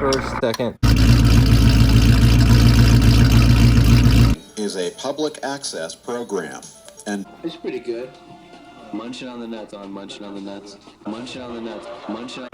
First, second. Is a public access program, and It's pretty good. Munching on the nuts, munching on the nuts, munching on the nuts, munching on...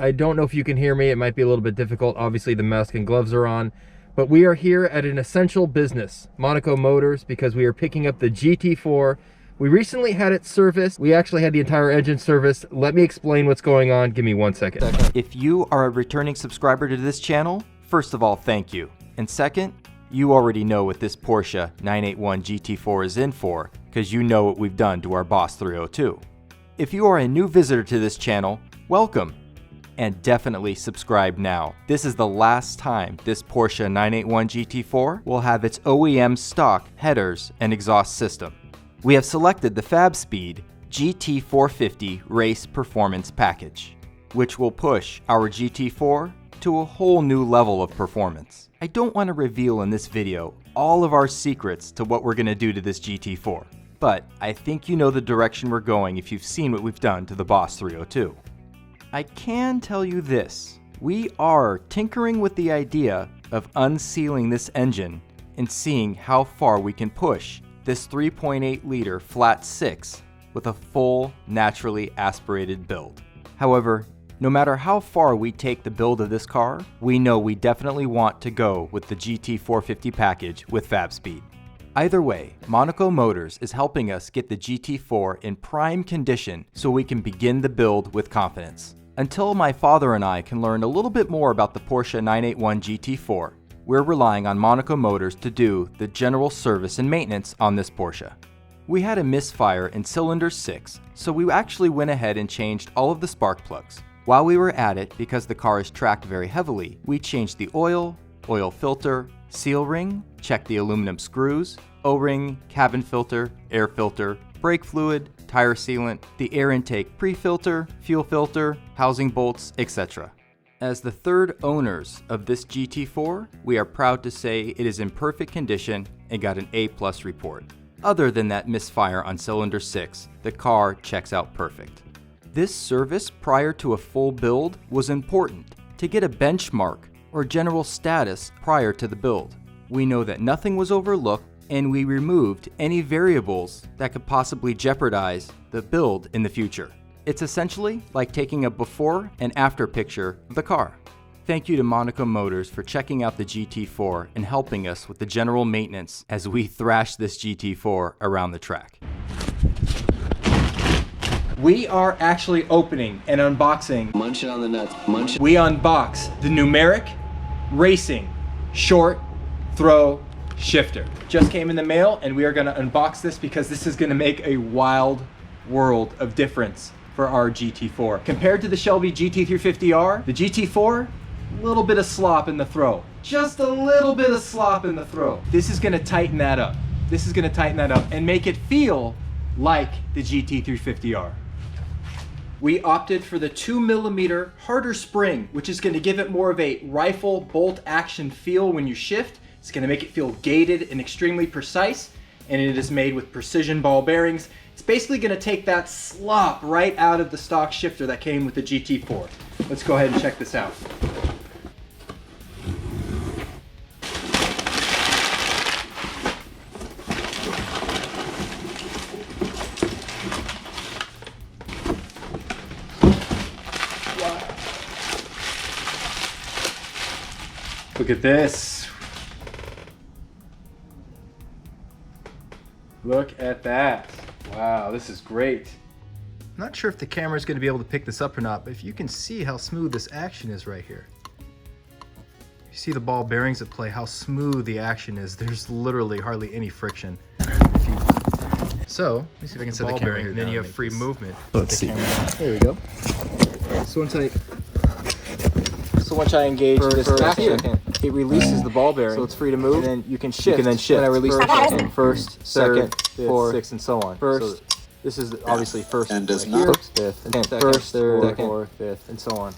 I don't know if you can hear me. It might be a little bit difficult. Obviously, the mask and gloves are on. But we are here at an essential business, Monaco Motors, because we are picking up the GT4. We recently had it serviced. We actually had the entire engine serviced. Let me explain what's going on. Give me 1 second. If you are a returning subscriber to this channel, first of all, thank you. And second, you already know what this Porsche 981 GT4 is in for, because you know what we've done to our Boss 302. If you are a new visitor to this channel, welcome. And definitely subscribe now. This is the last time this Porsche 981 GT4 will have its OEM stock headers and exhaust system. We have selected the Fabspeed GT450 Race Performance Package, which will push our GT4 to a whole new level of performance. I don't want to reveal in this video all of our secrets to what we're going to do to this GT4, but I think you know the direction we're going if you've seen what we've done to the Boss 302. I can tell you this, we are tinkering with the idea of unsealing this engine and seeing how far we can push this 3.8 liter flat 6 with a full naturally aspirated build. However, no matter how far we take the build of this car, we know we definitely want to go with the GT450 package with Fabspeed. Either way, Monaco Motors is helping us get the GT4 in prime condition so we can begin the build with confidence. Until my father and I can learn a little bit more about the Porsche 981 GT4, we're relying on Monaco Motors to do the general service and maintenance on this Porsche. We had a misfire in cylinder 6, so we actually went ahead and changed all of the spark plugs. While we were at it, because the car is tracked very heavily, we changed the oil filter, seal ring, checked the aluminum screws, O-ring, cabin filter, air filter, brake fluid, tire sealant, the air intake pre-filter, fuel filter, housing bolts, etc. As the third owners of this GT4, we are proud to say it is in perfect condition and got an A+ report. Other than that misfire on cylinder 6, the car checks out perfect. This service prior to a full build was important to get a benchmark or general status prior to the build. We know that nothing was overlooked and we removed any variables that could possibly jeopardize the build in the future. It's essentially like taking a before and after picture of the car. Thank you to Monaco Motors for checking out the GT4 and helping us with the general maintenance as we thrash this GT4 around the track. We are actually opening and unboxing. Munching on the nuts, munching... We unbox the Numeric Racing Short Throw Shifter. Just came in the mail and we are going to unbox this because this is going to make a wild world of difference for our GT4. Compared to the Shelby GT350R, the GT4, a little bit of slop in the throw. Just a little bit of slop in the throw. This is going to tighten that up. This is going to tighten that up and make it feel like the GT350R. We opted for the 2mm harder spring, which is going to give it more of a rifle bolt action feel when you shift. It's going to make it feel gated and extremely precise, and it is made with precision ball bearings. It's basically going to take that slop right out of the stock shifter that came with the GT4. Let's go ahead and check this out. Look at this. Look at that. Wow, this is great. I'm not sure if the camera is going to be able to pick this up or not, but if you can see how smooth this action is right here. You see the ball bearings at play, how smooth the action is. There's literally hardly any friction. If you So, let me see if I can set the camera here. And then you have free movement. Let's see. There we go. So once I engage this back here, it releases the ball bearing, so it's free to move. And then you can shift. When I release first, second, fourth, sixth, and so on. First, so this is obviously first, and does right not here, fifth, and first, third, second, fourth, fifth, and so on.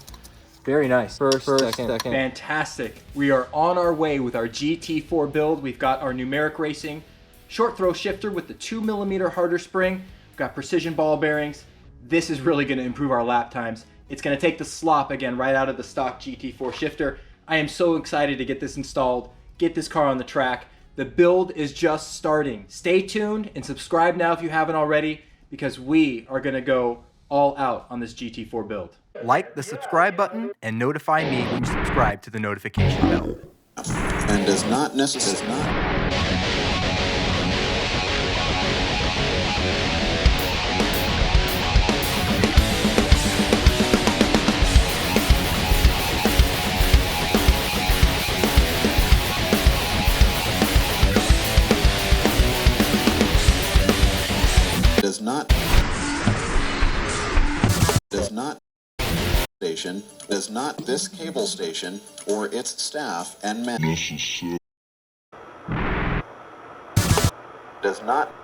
Very nice. First, second. Fantastic. We are on our way with our GT4 build. We've got our Numeric Racing short throw shifter with the 2mm harder spring. We've got precision ball bearings. This is really going to improve our lap times. It's going to take the slop again right out of the stock GT4 shifter. I am so excited to get this installed, get this car on the track. The build is just starting. Stay tuned and subscribe now if you haven't already, because we are going to go all out on this GT4 build. Like the subscribe button and notify me when you subscribe to the notification bell. and does not necessarily does not this cable station or its staff and does not